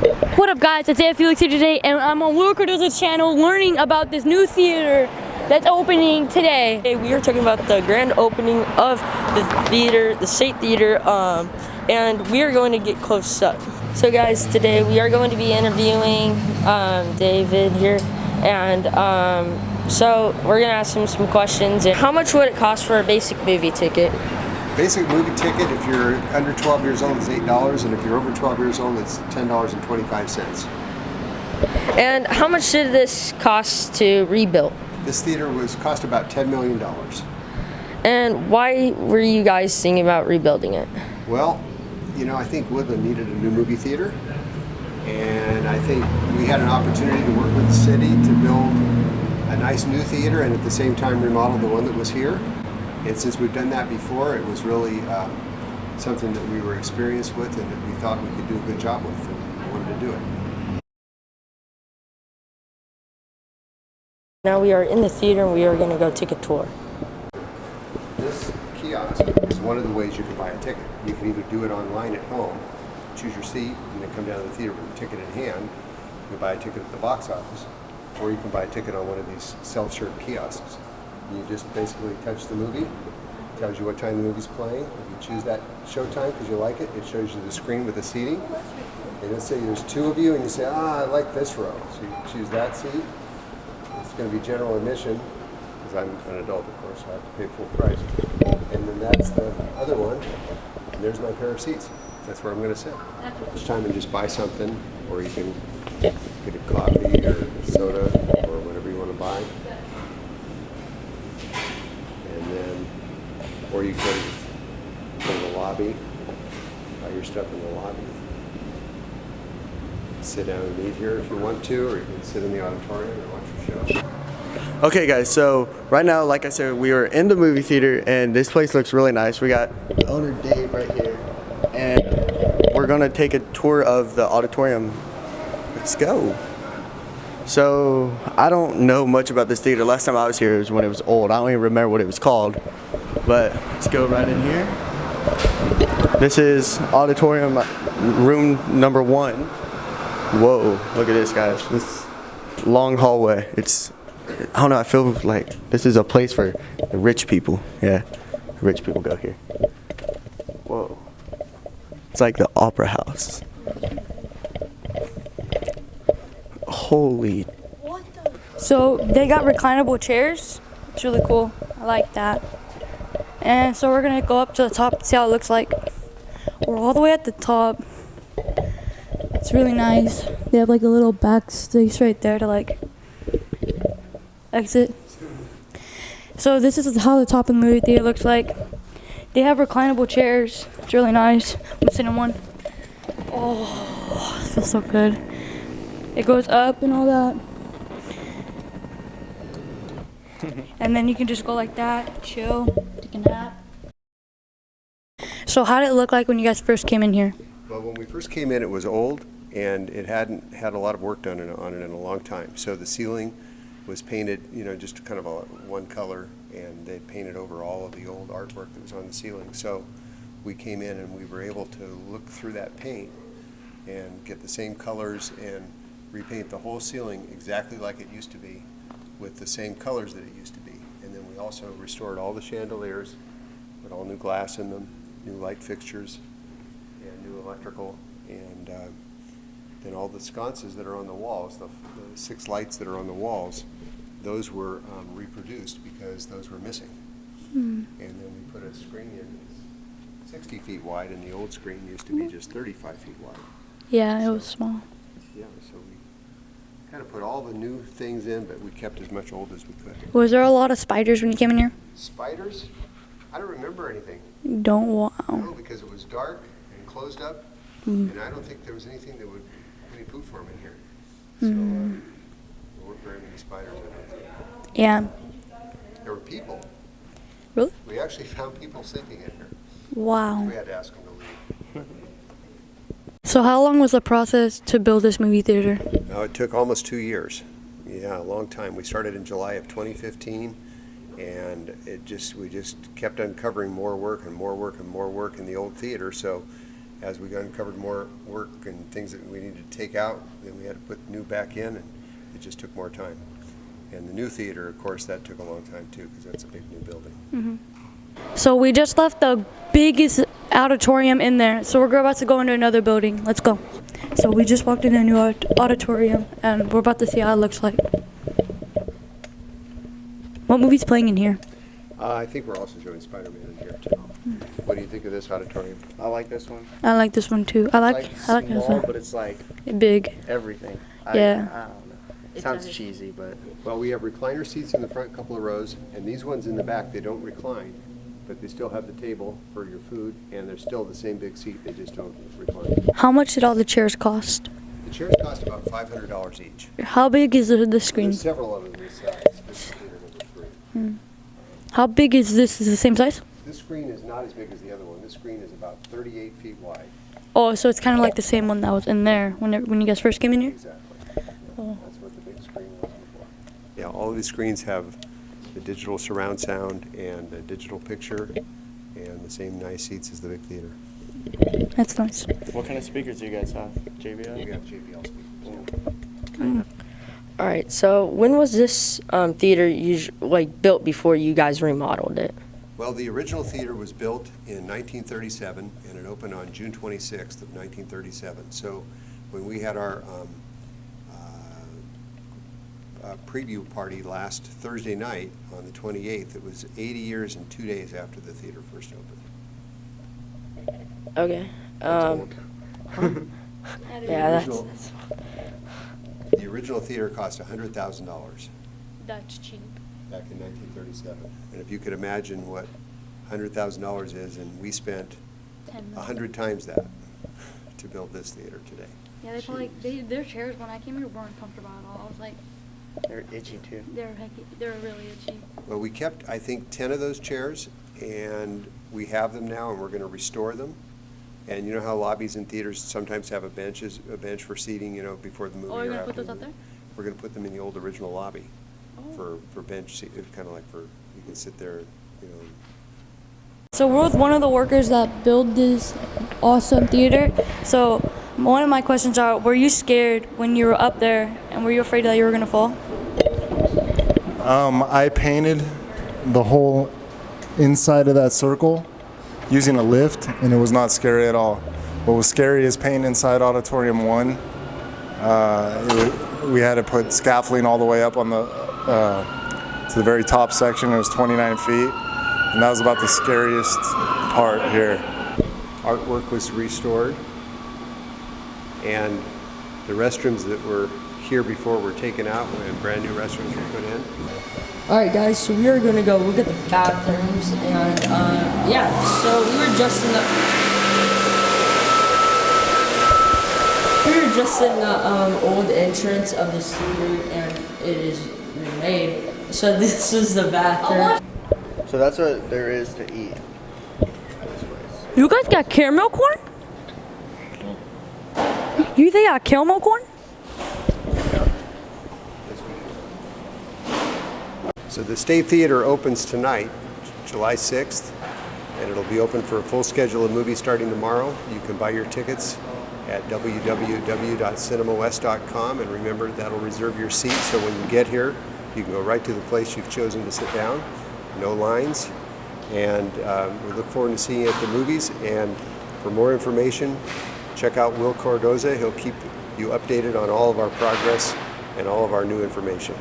What up guys, it's Felix here today and I'm on Will Cardozo's channel learning about this new theater that's opening today. Hey, we are talking about the grand opening of the theater, the State Theater, and we are going to get close up. So guys, today we are going to be interviewing David here, and so we're going to ask him some questions. How much would it cost for a basic movie ticket? Basic movie ticket, if you're under 12 years old, is $8, and if you're over 12 years old, it's $10.25. And how much did this cost to rebuild? This theater cost about $10 million. And why were you guys thinking about rebuilding it? Well, you know, I think Woodland needed a new movie theater, and I think we had an opportunity to work with the city to build a nice new theater and at the same time remodel the one that was here. And since we've done that before, it was really something that we were experienced with and that we thought we could do a good job with, and we wanted to do it. Now we are in the theater and we are going to go take a tour. This kiosk is one of the ways you can buy a ticket. You can either do it online at home, choose your seat, and then come down to the theater with a ticket in hand. You can buy a ticket at the box office, or you can buy a ticket on one of these self-serve kiosks. You just basically touch the movie, it tells you what time the movie's playing. If you choose that showtime because you like it, it shows you the screen with the seating. And let's say there's two of you and you say, I like this row. So you choose that seat. It's going to be general admission, because I'm an adult, of course, so I have to pay full price. And then that's the other one, and there's my pair of seats. That's where I'm going to sit. Each time and just buy something, or you can get a coffee or soda or whatever you want to buy. Or you can go to the lobby, buy your stuff in the lobby. Sit down and eat here if you want to, or you can sit in the auditorium and watch your show. Okay guys, so right now, like I said, we are in the movie theater and this place looks really nice. We got owner Dave right here and we're gonna take a tour of the auditorium. Let's go. So I don't know much about this theater. Last time I was here was when it was old. I don't even remember what it was called. But let's go right in here. This is auditorium room number 1. Whoa, look at this, guys. This long hallway. I don't know, I feel like this is a place for the rich people. Yeah, the rich people go here. Whoa. It's like the opera house. Holy. So they got reclinable chairs. It's really cool. I like that. And so we're gonna go up to the top and see how it looks like. We're all the way at the top. It's really nice. They have like a little backspace right there to like exit. So this is how the top of the movie theater looks like. They have reclinable chairs. It's really nice. I'm gonna sit in one. Oh, it feels so good. It goes up and all that. And then you can just go like that, chill, take a nap. So how did it look like when you guys first came in here? Well, when we first came in, it was old, and it hadn't had a lot of work done on it in a long time. So the ceiling was painted, you know, just kind of one color, and they painted over all of the old artwork that was on the ceiling. So we came in and we were able to look through that paint and get the same colors and repaint the whole ceiling exactly like it used to be, with the same colors that it used to be. And then we also restored all the chandeliers, put all new glass in them, new light fixtures, and new electrical, and then all the sconces that are on the walls, the 6 lights that are on the walls, those were reproduced because those were missing. And then we put a screen in 60 feet wide, and the old screen used to be just 35 feet wide. Yeah, it was small. Yeah, so we kind of put all the new things in, but we kept as much old as we could. Was there a lot of spiders when you came in here? Spiders? I don't remember anything. Wow. No, because it was dark and closed up, and I don't think there was anything that would any food for them in here. So there weren't very many spiders, I don't think. Yeah. There were people. Really? We actually found people sleeping in here. Wow. We had to ask them to leave. So how long was the process to build this movie theater? It took almost 2 years. Yeah, a long time. We started in July of 2015, and we just kept uncovering more work and more work and more work in the old theater. So as we uncovered more work and things that we needed to take out, then we had to put new back in, and it just took more time. And the new theater, of course, that took a long time too, because that's a big new building. So we just left the biggest auditorium in there. So we're about to go into another building. Let's go. So we just walked in a new auditorium, and we're about to see how it looks like. What movie's playing in here? I think we're also showing Spider-Man in here too. What do you think of this auditorium? I like this one. I like this one too. I like It's this small, one. but it's like Big. everything. Yeah. I don't know. It sounds cheesy, but Well, we have recliner seats in the front couple of rows, and these ones in the back, they don't recline, but they still have the table for your food, and they're still the same big seat, they just don't recline. How much did all the chairs cost? The chairs cost about $500 each. How big is the screen? There's several of them this size. This is theater number 3. How big is this? Is it the same size? This screen is not as big as the other one. This screen is about 38 feet wide. Oh, so it's kind of like the same one that was in there when you guys first came in here? Exactly. That's what the big screen was before. Yeah, all of these screens have the digital surround sound and a digital picture and the same nice seats as the big theater. That's nice. what kind of speakers do you guys have? We JBL? have JBL speakers. All right, so when was this theater built before you guys remodeled it? Well, the original theater was built in 1937, and it opened on June 26th of 1937. So when we had our preview party last Thursday night on the 28th, it was 80 years and 2 days after the theater first opened. Okay. That's old. Yeah, original- that's The original theater cost $100,000 That's cheap. back in 1937. And if you could imagine what $100,000 is, and we spent 100 times that to build this theater today. Yeah, they probably their chairs when I came here weren't comfortable at all. I was like, They're itchy too. they're really itchy. Well, we kept, I think, 10 of those chairs, and we have them now, and we're going to restore them. And you know how lobbies in theaters sometimes have a bench for seating, before the movie. Oh, you're or gonna after put those the out there? movie. We're going to put them in the old original lobby Oh. for bench seat, kind of like you can sit there, So we're with one of the workers that build this awesome theater. So one of my questions are, were you scared when you were up there, and were you afraid that you were gonna fall? I painted the whole inside of that circle using a lift, and it was not scary at all. What was scary is painting inside Auditorium 1. We had to put scaffolding all the way up on the to the very top section. It was 29 feet, and that was about the scariest part here. Artwork was restored, and the restrooms that were here before were taken out, and brand new restrooms were put in. All right, guys. So we are gonna go look at the bathrooms, and so we were just in the old entrance of the theater, and it is remade. So this is the bathroom. So that's what there is to eat. You guys got caramel corn? They got caramel corn? So the State Theater opens tonight, July 6th, and it'll be open for a full schedule of movies starting tomorrow. You can buy your tickets at www.cinemawest.com, and remember, that'll reserve your seat, so when you get here, you can go right to the place you've chosen to sit down, no lines, and we look forward to seeing you at the movies. And for more information, check out Will Cordoza. He'll keep you updated on all of our progress and all of our new information.